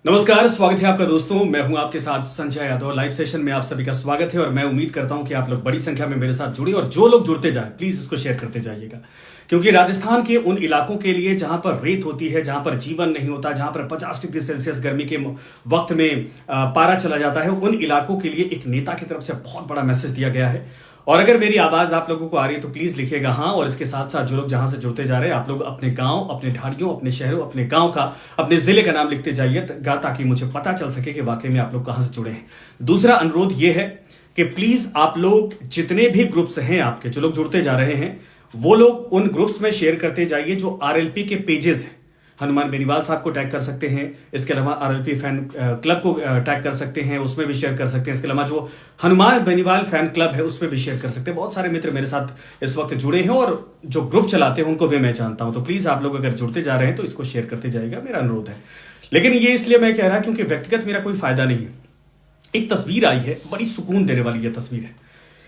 नमस्कार, स्वागत है आपका दोस्तों। मैं हूं आपके साथ संजय यादव। लाइव सेशन में आप सभी का स्वागत है और मैं उम्मीद करता हूं कि आप लोग बड़ी संख्या में मेरे साथ जुड़े और जो लोग जुड़ते जाएं प्लीज इसको शेयर करते जाइएगा, क्योंकि राजस्थान के उन इलाकों के लिए जहां पर रेत होती है, जहां पर जीवन नहीं होता, जहां पर 50 डिग्री सेल्सियस गर्मी के वक्त में पारा चला जाता है, उन इलाकों के लिए एक नेता की तरफ से बहुत बड़ा मैसेज दिया गया है। और अगर मेरी आवाज आप लोगों को आ रही है तो प्लीज लिखिएगा हाँ। और इसके साथ साथ जो लोग जहां से जुड़ते जा रहे हैं, आप लोग अपने गांव, अपने ढाड़ियों, अपने शहरों, अपने गांव का, अपने जिले का नाम लिखते जाइएगा ताकि मुझे पता चल सके कि वाकई में आप लोग कहां से जुड़े हैं। दूसरा अनुरोध यह है कि प्लीज आप लोग जितने भी ग्रुप्स हैं आपके, जो लोग जुड़ते जा रहे हैं, वो लोग उन ग्रुप्स में शेयर करते जाइए जो आरएलपी के पेजेस हैं। हनुमान बेनीवाल साहब को टैग कर सकते हैं, इसके अलावा आरएलपी फैन क्लब को टैग कर सकते हैं, उसमें भी शेयर कर सकते हैं। इसके अलावा जो हनुमान बेनीवाल फैन क्लब है उसमें भी शेयर कर सकते हैं। बहुत सारे मित्र मेरे साथ इस वक्त जुड़े हैं और जो ग्रुप चलाते हैं उनको भी मैं जानता हूं। तो प्लीज आप लोग अगर जुड़ते जा रहे हैं तो इसको शेयर करते जाइएगा, मेरा अनुरोध है। लेकिन ये इसलिए मैं कह रहा क्योंकि व्यक्तिगत मेरा कोई फायदा नहीं है। एक तस्वीर आई है, बड़ी सुकून देने वाली ये तस्वीर है।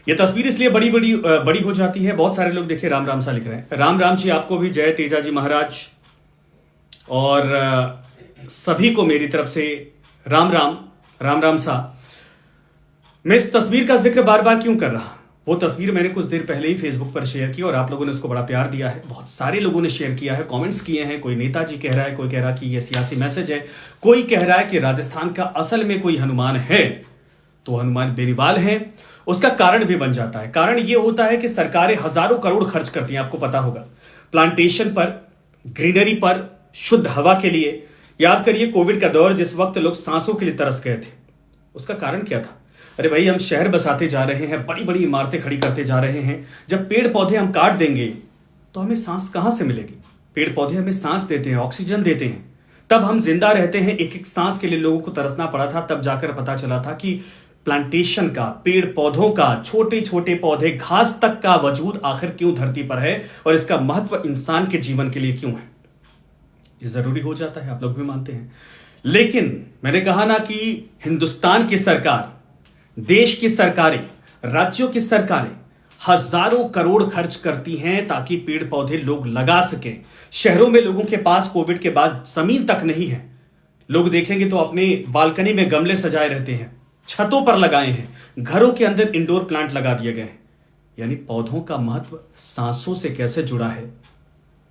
ये तस्वीर इसलिए बड़ी हो जाती है। बहुत सारे लोग देखिए राम राम सा लिख रहे हैं। राम राम जी, आपको भी जय तेजा जी महाराज, और सभी को मेरी तरफ से राम राम, राम राम सा। मैं इस तस्वीर का जिक्र बार बार क्यों कर रहा? वो तस्वीर मैंने कुछ देर पहले ही फेसबुक पर शेयर की और आप लोगों ने उसको बड़ा प्यार दिया है। बहुत सारे लोगों ने शेयर किया है, कमेंट्स किए हैं। कोई नेताजी कह रहा है, कोई कह रहा है कि ये सियासी मैसेज है, कोई कह रहा है कि राजस्थान का असल में कोई हनुमान है तो हनुमान बेनीवाल है। उसका कारण भी बन जाता है। कारण ये होता है कि सरकारें हजारों करोड़ खर्च करती हैं, आपको पता होगा, प्लांटेशन पर, ग्रीनरी पर, शुद्ध हवा के लिए। याद करिए कोविड का दौर, जिस वक्त लोग सांसों के लिए तरस गए थे, उसका कारण क्या था? अरे भाई, हम शहर बसाते जा रहे हैं, बड़ी बड़ी इमारतें खड़ी करते जा रहे हैं। जब पेड़ पौधे हम काट देंगे तो हमें सांस कहां से मिलेगी? पेड़ पौधे हमें सांस देते हैं, ऑक्सीजन देते हैं, तब हम जिंदा रहते हैं। एक एक सांस के लिए लोगों को तरसना पड़ा था। तब जाकर पता चला था कि प्लांटेशन का, पेड़ पौधों का, छोटे छोटे पौधे, घास तक का वजूद आखिर क्यों धरती पर है और इसका महत्व इंसान के जीवन के लिए क्यों है। ये जरूरी हो जाता है, आप लोग भी मानते हैं। लेकिन मैंने कहा ना कि हिंदुस्तान की सरकार, देश की सरकारें, राज्यों की सरकारें हजारों करोड़ खर्च करती हैं ताकि पेड़ पौधे लोग लगा सकें। शहरों में लोगों के पास कोविड के बाद जमीन तक नहीं है। लोग देखेंगे तो अपने बालकनी में गमले सजाए रहते हैं, छतों पर लगाए हैं, घरों के अंदर इंडोर प्लांट लगा दिए गए हैं। यानी पौधों का महत्व सांसों से कैसे जुड़ा है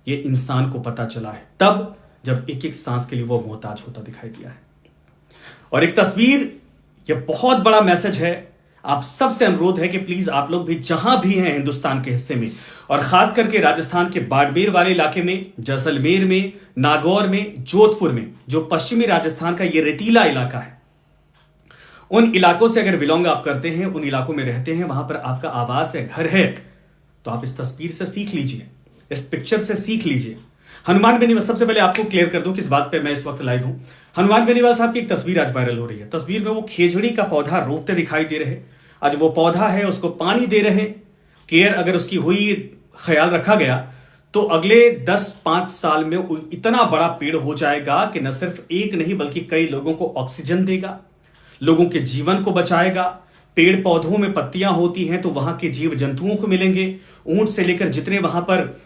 ये इंसान को पता चला है, तब जब एक एक सांस के लिए वो मोहताज होता दिखाई दिया है। और एक तस्वीर, ये बहुत बड़ा मैसेज है। आप सबसे अनुरोध है कि प्लीज आप लोग भी जहां भी हैं हिंदुस्तान के हिस्से में, और खास करके राजस्थान के बाड़मेर वाले इलाके में, जैसलमेर में, नागौर में, जोधपुर में, जो पश्चिमी राजस्थान का ये रेतीला इलाका है, उन इलाकों से अगर बिलोंग आप करते हैं, उन इलाकों में रहते हैं, वहां पर आपका आवास है, घर है, तो आप इस तस्वीर से सीख लीजिए, इस पिक्चर से सीख लीजिए। हनुमान बेनीवाल, सबसे पहले आपको क्लियर कर दूं किस बात पे मैं इस वक्त लाइव हूं। हनुमान बेनीवाल साहब की एक तस्वीर आज वायरल हो रही है। तस्वीर में वो खेजड़ी का पौधा रोपते दिखाई दे रहे। आज वो पौधा है, उसको पानी दे रहे। केयर अगर उसकी हुई, ख्याल रखा गया, तो अगले 10-5 साल में इतना बड़ा पेड़ हो जाएगा कि न सिर्फ एक नहीं बल्कि कई लोगों को ऑक्सीजन देगा, लोगों के जीवन को बचाएगा। पेड़ पौधों में पत्तियां होती हैं तो वहां के जीव जंतुओं को मिलेंगे। ऊंट से लेकर जितने वहां पर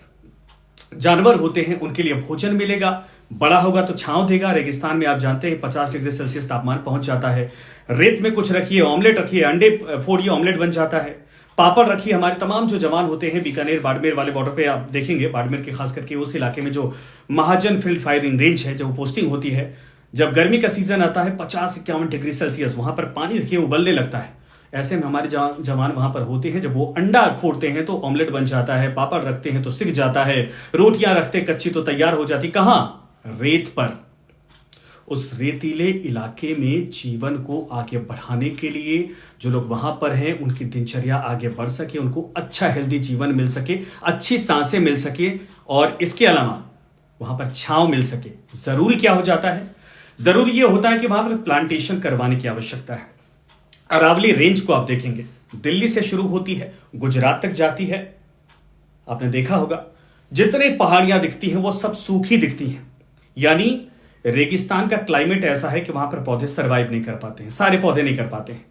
जानवर होते हैं उनके लिए भोजन मिलेगा। बड़ा होगा तो छांव देगा। रेगिस्तान में आप जानते हैं 50 डिग्री सेल्सियस तापमान पहुंच जाता है। रेत में कुछ रखिए, ऑमलेट रखिए, अंडे फोड़िए, ऑमलेट बन जाता है। पापड़ रखिए। हमारे तमाम जो जवान होते हैं बीकानेर बाड़मेर वाले बॉर्डर पे, आप देखेंगे बाड़मेर के खास करके उस इलाके में जो महाजन फील्ड फायरिंग रेंज है, जो पोस्टिंग होती है, जब गर्मी का सीजन आता है 50-51 डिग्री सेल्सियस, वहां पर पानी रखिए, उबलने लगता है। ऐसे में हमारे जवान वहां पर होते हैं। जब वो अंडा फोड़ते हैं तो ऑमलेट बन जाता है, पापड़ रखते हैं तो सिक जाता है, रोटियां रखते कच्ची तो तैयार हो जाती। कहां? रेत पर। उस रेतीले इलाके में जीवन को आगे बढ़ाने के लिए जो लोग वहां पर हैं, उनकी दिनचर्या आगे बढ़ सके, उनको अच्छा हेल्दी जीवन मिल सके, अच्छी सांसें मिल सके, और इसके अलावा वहां पर छांव मिल सके। जरूरी क्या हो जाता है? जरूरी यह होता है कि वहां पर प्लांटेशन करवाने की आवश्यकता है। अरावली रेंज को आप देखेंगे, दिल्ली से शुरू होती है, गुजरात तक जाती है। आपने देखा होगा जितने पहाड़ियां दिखती हैं वो सब सूखी दिखती हैं। यानी रेगिस्तान का क्लाइमेट ऐसा है कि वहां पर पौधे सरवाइव नहीं कर पाते हैं, सारे पौधे नहीं कर पाते हैं।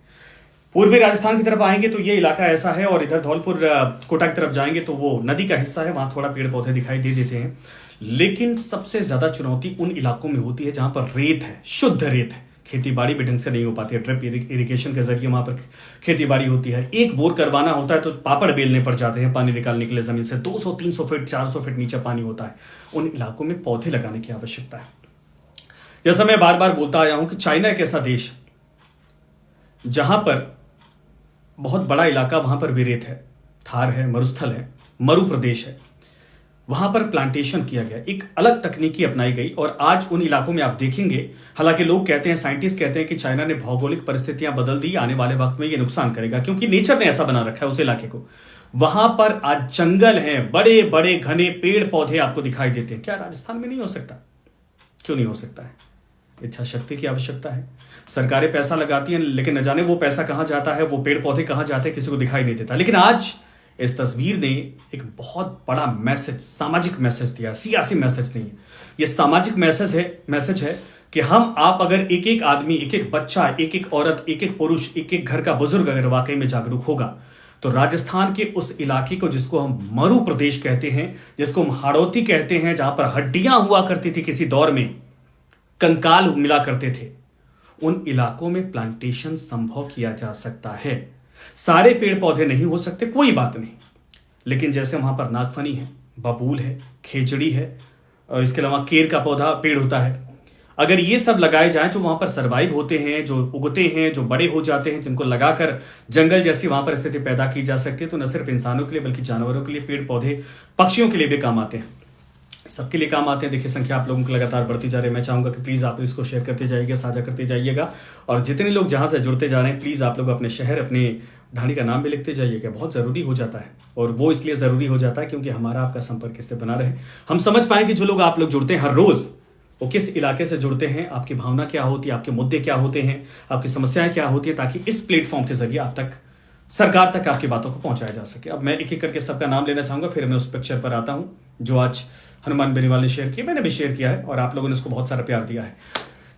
पूर्वी राजस्थान की तरफ आएंगे तो ये इलाका ऐसा है, और इधर धौलपुर कोटा की तरफ जाएंगे तो वो नदी का हिस्सा है, वहां थोड़ा पेड़ पौधे दिखाई दे देते हैं। लेकिन सबसे ज्यादा चुनौती उन इलाकों में होती है जहां पर रेत है, शुद्ध रेत है, खेती बाड़ी भी ढंग से नहीं हो पाती है। ड्रिप इरिगेशन के जरिए वहां पर खेती बाड़ी होती है, एक बोर करवाना होता है तो पापड़ बेलने पड़ जाते हैं पानी निकालने के लिए, जमीन से 200-300 फीट 400 फीट नीचे पानी होता है। उन इलाकों में पौधे लगाने की आवश्यकता है। जैसा मैं बार बार बोलता आया हूं कि चाइना एक ऐसा देश जहां पर बहुत बड़ा इलाका, वहां पर भी रेत है, थार है, मरुस्थल है, मरु प्रदेश है, वहां पर प्लांटेशन किया गया, एक अलग तकनीकी अपनाई गई। और आज उन इलाकों में आप देखेंगे, हालांकि लोग कहते हैं, साइंटिस्ट कहते हैं कि चाइना ने भौगोलिक परिस्थितियां बदल दी, आने वाले वक्त में ये नुकसान करेगा क्योंकि नेचर ने ऐसा बना रखा है उस इलाके को। वहां पर आज जंगल हैं, बड़े बड़े घने पेड़ पौधे आपको दिखाई देते हैं। क्या राजस्थान में नहीं हो सकता? क्यों नहीं हो सकता है? इच्छा शक्ति की आवश्यकता है। सरकारें पैसा लगाती हैं, लेकिन न जाने वो पैसा कहां जाता है, वो पेड़ पौधे कहां जाते हैं, किसी को दिखाई नहीं देता। लेकिन आज इस तस्वीर ने एक बहुत बड़ा मैसेज, सामाजिक मैसेज दिया, सियासी मैसेज नहीं है, ये सामाजिक मैसेज है कि हम आप अगर एक एक आदमी, एक एक बच्चा, एक एक औरत, एक एक पुरुष, एक एक घर का बुजुर्ग अगर वाकई में जागरूक होगा तो राजस्थान के उस इलाके को, जिसको हम मरु प्रदेश कहते हैं, जिसको हम हाड़ौती कहते हैं, जहां पर हड्डियां हुआ करती थी, किसी दौर में कंकाल मिला करते थे, उन इलाकों में प्लांटेशन संभव किया जा सकता है। सारे पेड़ पौधे नहीं हो सकते, कोई बात नहीं, लेकिन जैसे वहां पर नागफनी है, बबूल है, खेजड़ी है, और इसके अलावा केर का पौधा पेड़ होता है, अगर ये सब लगाए जाएं तो वहां पर सरवाइव होते हैं, जो उगते हैं, जो बड़े हो जाते हैं, जिनको लगाकर जंगल जैसी वहां पर स्थिति पैदा की जा सकती है, तो न सिर्फ इंसानों के लिए बल्कि जानवरों के लिए, पेड़ पौधे, पक्षियों के लिए भी काम आते हैं, सबके लिए काम आते हैं। देखिए संख्या आप लोगों की लगातार बढ़ती जा रही है। मैं चाहूंगा कि प्लीज़ आप इसको शेयर करते जाइएगा, साझा करते जाइएगा, और जितने लोग जहां से जुड़ते जा रहे हैं प्लीज़ आप लोग अपने शहर, अपने ढाणी का नाम भी लिखते जाइएगा। बहुत ज़रूरी हो जाता है, और वो इसलिए ज़रूरी हो जाता है क्योंकि हमारा आपका संपर्क इससे बना रहे, हम समझ पाएं कि जो लोग आप लोग जुड़ते हैं हर रोज़, वो किस इलाके से जुड़ते हैं, आपकी भावना क्या होती है, आपके मुद्दे क्या होते हैं, आपकी समस्याएं क्या होती है, ताकि इस प्लेटफॉर्म के जरिए आप तक, सरकार तक आपकी बातों को पहुंचाया जा सके। अब मैं एक एक करके सबका नाम लेना चाहूंगा, फिर मैं उस पिक्चर पर आता हूं जो आज हनुमान बेनीवाल ने शेयर किया, मैंने भी शेयर किया है और आप लोगों ने उसको बहुत सारा प्यार दिया है।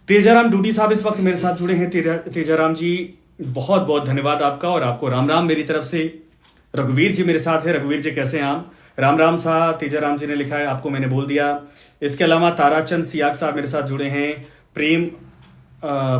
तेजाराम डूडी साहब इस वक्त मेरे साथ जुड़े हैं। तेजाराम जी बहुत बहुत धन्यवाद आपका, और आपको राम राम मेरी तरफ से। रघुवीर जी मेरे साथ है। रघुवीर जी कैसे हैं आप? राम राम साहब तेजाराम जी ने लिखा है, आपको मैंने बोल दिया। इसके अलावा ताराचंद सियाग साहब मेरे साथ जुड़े हैं।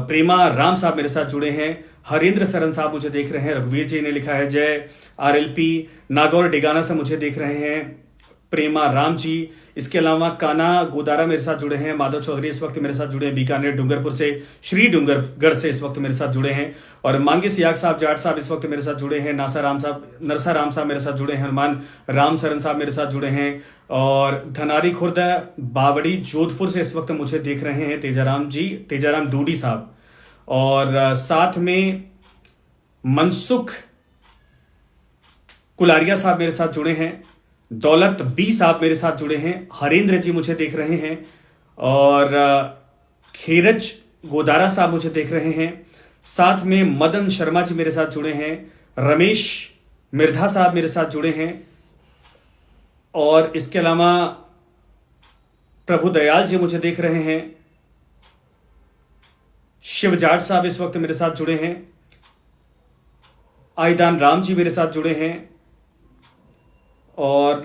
प्रेमा राम साहब मेरे साथ जुड़े हैं। हरेंद्र सरन साहब मुझे देख रहे हैं। रघुवीर जी ने लिखा है जय। RLP नागौर डिगाना से मुझे देख रहे हैं। प्रेमा राम जी। इसके अलावा काना गोदारा मेरे साथ जुड़े हैं। माधव चौधरी इस वक्त मेरे साथ जुड़े हैं बीकानेर डूंगरपुर से। श्री डूंगरगढ़ से इस वक्त मेरे साथ जुड़े हैं। और मांगे सियाग साहब जाट साहब इस वक्त मेरे साथ जुड़े हैं। नरसा राम साहब मेरे साथ जुड़े हैं। हनुमान राम सरन साहब मेरे साथ जुड़े हैं। और धनारी खुर्द बावड़ी जोधपुर से इस वक्त मुझे देख रहे हैं तेजाराम जी, तेजाराम डूडी साहब। और साथ में मनसुख कुलारिया साहब मेरे साथ जुड़े हैं। दौलत बी साहब मेरे साथ जुड़े हैं। हरेंद्र जी मुझे देख रहे हैं। और खेरज गोदारा साहब मुझे देख रहे हैं। साथ में मदन शर्मा जी मेरे साथ जुड़े हैं। रमेश मिर्धा साहब मेरे साथ जुड़े हैं। और इसके अलावा प्रभु दयाल जी मुझे देख रहे हैं। शिव जाट साहब इस वक्त मेरे साथ जुड़े हैं। आईदान राम जी मेरे साथ जुड़े हैं। और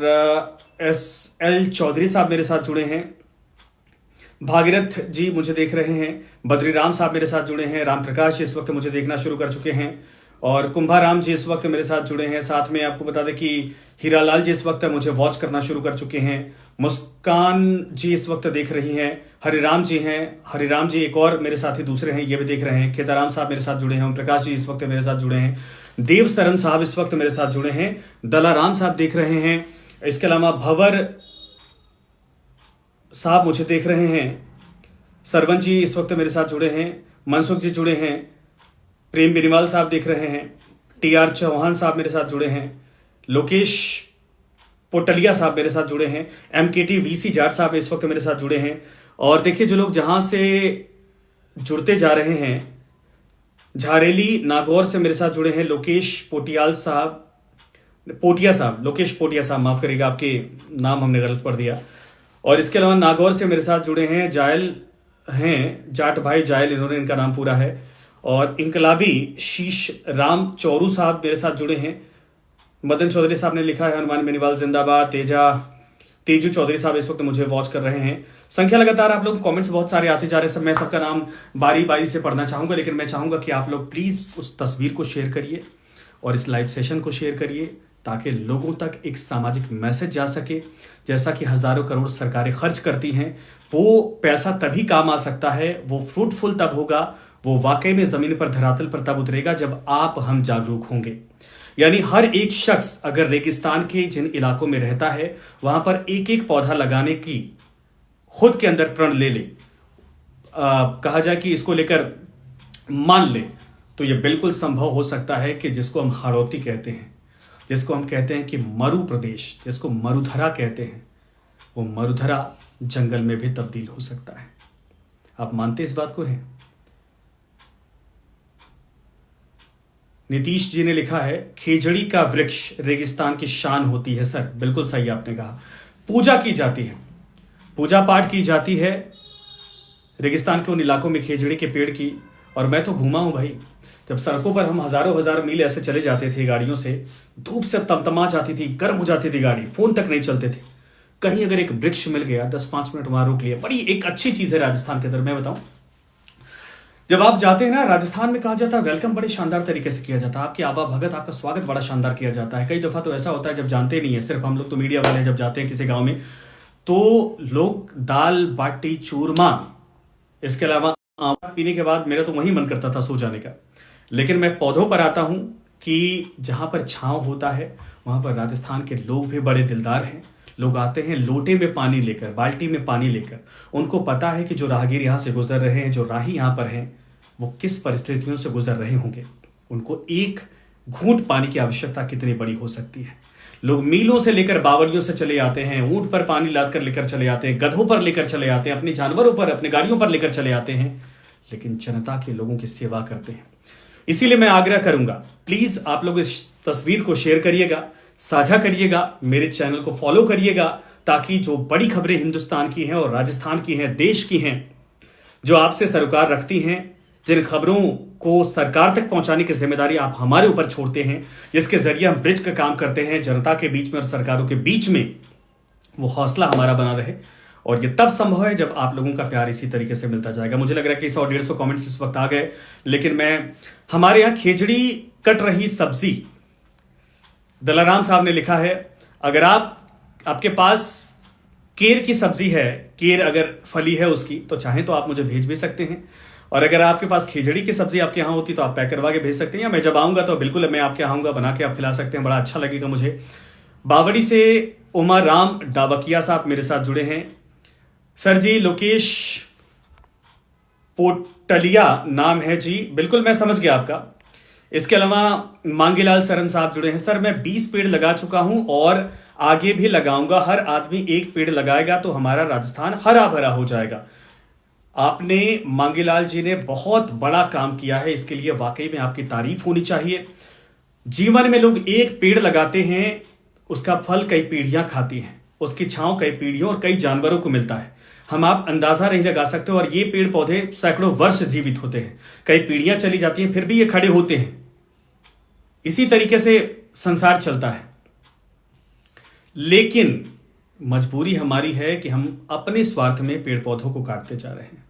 SL चौधरी साहब मेरे साथ जुड़े हैं। भागीरथ जी मुझे देख रहे हैं। बद्रीराम साहब मेरे साथ जुड़े हैं। राम प्रकाश जी इस वक्त मुझे देखना शुरू कर चुके हैं। और कुंभाराम जी इस वक्त मेरे साथ जुड़े हैं। साथ में आपको बता दें कि हीरालाल जी इस वक्त मुझे वॉच करना शुरू कर चुके हैं। मुस्कान जी इस वक्त देख रही हैं। हरिराम जी हैं। हरिराम जी एक और मेरे साथी दूसरे हैं, ये भी देख रहे हैं। केदाराम साहब मेरे साथ जुड़े हैं। ओम प्रकाश जी इस वक्त मेरे साथ जुड़े हैं। देव सरन साहब इस वक्त मेरे साथ जुड़े हैं। दलाराम साहब देख रहे हैं। इसके अलावा भंवर साहब मुझे देख रहे हैं। सरवन जी इस वक्त मेरे साथ जुड़े हैं। मनसुख जी जुड़े हैं। प्रेम बेनीवाल साहब देख रहे हैं। TR चौहान साहब मेरे साथ जुड़े हैं। लोकेश पोटलिया साहब मेरे साथ जुड़े हैं। MKT VC जाट साहब इस वक्त मेरे साथ जुड़े हैं। और देखिए जो लोग जहां से जुड़ते जा रहे हैं, झारेली नागौर से मेरे साथ जुड़े हैं। लोकेश पोटिया साहब, लोकेश पोटिया साहब माफ करिएगा, आपके नाम हमने गलत पढ़ दिया। और इसके अलावा नागौर से मेरे साथ जुड़े हैं जायल हैं, जाट भाई जायल, इन्होंने इनका नाम पूरा है। और इनकलाबी शीश राम चौरू साहब मेरे साथ जुड़े हैं। मदन चौधरी साहब ने लिखा है हनुमान बेनीवाल जिंदाबाद। तेजू चौधरी साहब इस वक्त मुझे वॉच कर रहे हैं। संख्या लगातार आप लोग कमेंट्स बहुत सारे आते जा रहे हैं। सब मैं सबका नाम बारी बारी से पढ़ना चाहूंगा, लेकिन मैं चाहूंगा कि आप लोग प्लीज उस तस्वीर को शेयर करिए और इस लाइव सेशन को शेयर करिए, ताकि लोगों तक एक सामाजिक मैसेज जा सके। जैसा कि हजारों करोड़ सरकारें खर्च करती हैं, वो पैसा तभी काम आ सकता है, वो फ्रूटफुल तब होगा, वो वाकई में जमीन पर धरातल पर तब उतरेगा जब आप हम जागरूक होंगे। यानी हर एक शख्स अगर रेगिस्तान के जिन इलाकों में रहता है वहां पर एक एक पौधा लगाने की खुद के अंदर प्रण ले ले, कहा जाए कि इसको लेकर मान ले, तो यह बिल्कुल संभव हो सकता है कि जिसको हम हाड़ौती कहते हैं, जिसको हम कहते हैं कि मरु प्रदेश, जिसको मरुधरा कहते हैं, वो मरुधरा जंगल में भी तब्दील हो सकता है। आप मानते इस बात को हैं? नीतीश जी ने लिखा है खेजड़ी का वृक्ष रेगिस्तान की शान होती है। सर बिल्कुल सही आपने कहा। पूजा की जाती है, पूजा पाठ की जाती है रेगिस्तान के उन इलाकों में खेजड़ी के पेड़ की। और मैं तो घूमा हूं भाई, जब सड़कों पर हम हजारों हजार मील ऐसे चले जाते थे गाड़ियों से, धूप से तमतमा जाती थी, गर्म हो जाती थी गाड़ी, फोन तक नहीं चलते थे। कहीं अगर एक वृक्ष मिल गया, 10-5 मिनट वहां रोक लिया, बड़ी एक अच्छी चीज है राजस्थान के अंदर। मैं बताऊं, जब आप जाते हैं ना राजस्थान में, कहा जाता है वेलकम बड़े शानदार तरीके से किया जाता है, आपकी आवाभगत, आपका स्वागत बड़ा शानदार किया जाता है। कई दफा तो ऐसा होता है जब जानते नहीं है, सिर्फ हम लोग तो मीडिया वाले जब जाते हैं किसी गांव में, तो लोग दाल बाटी चूरमा, इसके अलावा पीने के बाद मेरा तो वही मन करता था सो जाने का। लेकिन मैं पौधों पर आता हूं कि जहां पर छांव होता है वहां पर राजस्थान के लोग भी बड़े दिलदार हैं। लोग आते हैं लोटे में पानी लेकर, बाल्टी में पानी लेकर। उनको पता है कि जो राहगीर यहां से गुजर रहे हैं, जो राही यहां पर हैं, वो किस परिस्थितियों से गुजर रहे होंगे। उनको एक घूंट पानी की आवश्यकता कितनी बड़ी हो सकती है। लोग मीलों से लेकर बावड़ियों से चले आते हैं, ऊंट पर पानी लाद कर लेकर चले आते हैं, गधों पर लेकर चले आते हैं, अपने जानवरों पर, अपने गाड़ियों पर लेकर चले आते हैं, लेकिन जनता के लोगों की सेवा करते हैं। इसीलिए मैं आग्रह करूंगा, प्लीज आप लोग इस तस्वीर को शेयर करिएगा, साझा करिएगा, मेरे चैनल को फॉलो करिएगा, ताकि जो बड़ी खबरें हिंदुस्तान की हैं और राजस्थान की हैं, देश की हैं, जो आपसे सरोकार रखती हैं, जिन खबरों को सरकार तक पहुंचाने की जिम्मेदारी आप हमारे ऊपर छोड़ते हैं, जिसके जरिए हम ब्रिज का काम करते हैं जनता के बीच में और सरकारों के बीच में, वो हौसला हमारा बना रहे। और ये तब संभव है जब आप लोगों का प्यार इसी तरीके से मिलता जाएगा। मुझे लग रहा है कि 100-150 कमेंट्स इस वक्त आ गए, लेकिन मैं हमारे यहां खेजड़ी कट रही सब्जी, दलाराम साहब ने लिखा है, अगर आपके पास केर की सब्जी है, केर अगर फली है उसकी, तो चाहें तो आप मुझे भेज भी सकते हैं। और अगर आपके पास खिचड़ी की सब्जी आपके यहाँ होती तो आप पैक करवा के भेज सकते हैं, या मैं जब आऊंगा तो बिल्कुल मैं आपके यहाँ आऊंगा, बना के आप खिला सकते हैं, बड़ा अच्छा लगेगा मुझे। बावड़ी से उमर राम डाबकिया साहब मेरे साथ जुड़े हैं। सर जी लोकेश पोटलिया नाम है जी, बिल्कुल मैं समझ गया आपका। इसके अलावा मांगीलाल सरन साहब जुड़े हैं। सर मैं 20 पेड़ लगा चुका हूं और आगे भी लगाऊंगा। हर आदमी एक पेड़ लगाएगा तो हमारा राजस्थान हरा भरा हो जाएगा। आपने मांगीलाल जी ने बहुत बड़ा काम किया है, इसके लिए वाकई में आपकी तारीफ होनी चाहिए। जीवन में लोग एक पेड़ लगाते हैं, उसका फल कई पीढ़ियां खाती हैं, उसकी छांव कई पीढ़ियों और कई जानवरों को मिलता है। हम आप अंदाजा नहीं लगा सकते। और ये पेड़ पौधे सैकड़ों वर्ष जीवित होते हैं, कई पीढ़ियां चली जाती हैं, फिर भी ये खड़े होते हैं। इसी तरीके से संसार चलता है। लेकिन मजबूरी हमारी है कि हम अपने स्वार्थ में पेड़ पौधों को काटते जा रहे हैं।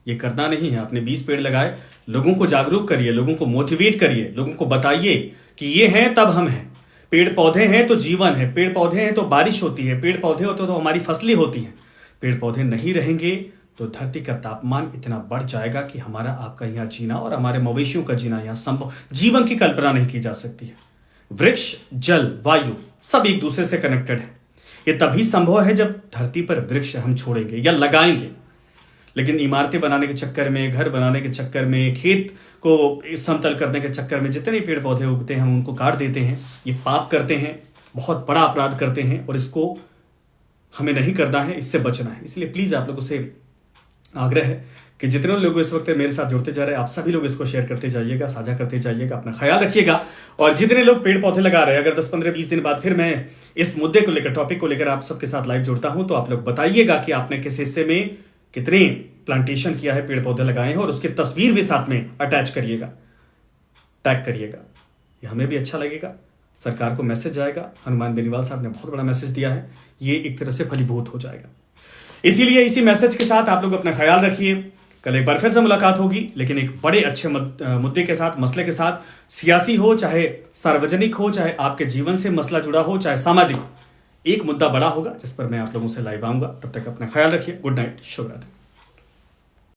ये करना नहीं है। आपने 20 पेड़ लगाए, लोगों को जागरूक करिए, लोगों को मोटिवेट करिए, लोगों को बताइए कि ये हैं तब हम हैं। पेड़ पौधे हैं तो जीवन है, पेड़ पौधे हैं तो बारिश होती है, पेड़ पौधे होते तो हमारी फसलें होती हैं। पेड़ पौधे नहीं रहेंगे तो धरती का तापमान इतना बढ़ जाएगा कि हमारा आपका यहाँ जीना और हमारे मवेशियों का जीना यहाँ संभव, जीवन की कल्पना नहीं की जा सकती है। वृक्ष, जल, वायु सब एक दूसरे से कनेक्टेड है। ये तभी संभव है जब धरती पर वृक्ष हम छोड़ेंगे या लगाएंगे। लेकिन इमारतें बनाने के चक्कर में, घर बनाने के चक्कर में, खेत को समतल करने के चक्कर में जितने पेड़ पौधे उगते हैं हम उनको काट देते हैं। ये पाप करते हैं, बहुत बड़ा अपराध करते हैं और इसको हमें नहीं करना है, इससे बचना है। इसलिए प्लीज आप लोगों से आग्रह है कि जितने लोग इस वक्त मेरे साथ जुड़ते जा रहे हैं, आप सभी लोग इसको शेयर करते जाइएगा, साझा करते जाइएगा, अपना ख्याल रखिएगा। और जितने लोग पेड़ पौधे लगा रहे हैं, अगर 10, 15, 20 दिन बाद फिर मैं इस मुद्दे को लेकर, टॉपिक को लेकर आप सबके साथ लाइव जुड़ता हूं, तो आप लोग बताइएगा कि आपने किस हिस्से में कितने प्लांटेशन किया है, पेड़ पौधे लगाए हैं, और उसकी तस्वीर भी साथ में अटैच करिएगा, टैग करिएगा। ये हमें भी अच्छा लगेगा, सरकार को मैसेज जाएगा। हनुमान बेनीवाल साहब ने बहुत बड़ा मैसेज दिया है, ये एक तरह से फलीभूत हो जाएगा। इसीलिए इसी मैसेज के साथ आप लोग अपना ख्याल रखिए। कल एक बार फिर से मुलाकात होगी, लेकिन एक बड़े अच्छे मुद्दे के साथ, मसले के साथ। सियासी हो, चाहे सार्वजनिक हो, चाहे आपके जीवन से मसला जुड़ा हो, चाहे सामाजिक हो, एक मुद्दा बड़ा होगा जिस पर मैं आप लोगों से लाइव आऊंगा। तब तक अपना ख्याल रखिए। गुड नाइट, शुभ रात्रि।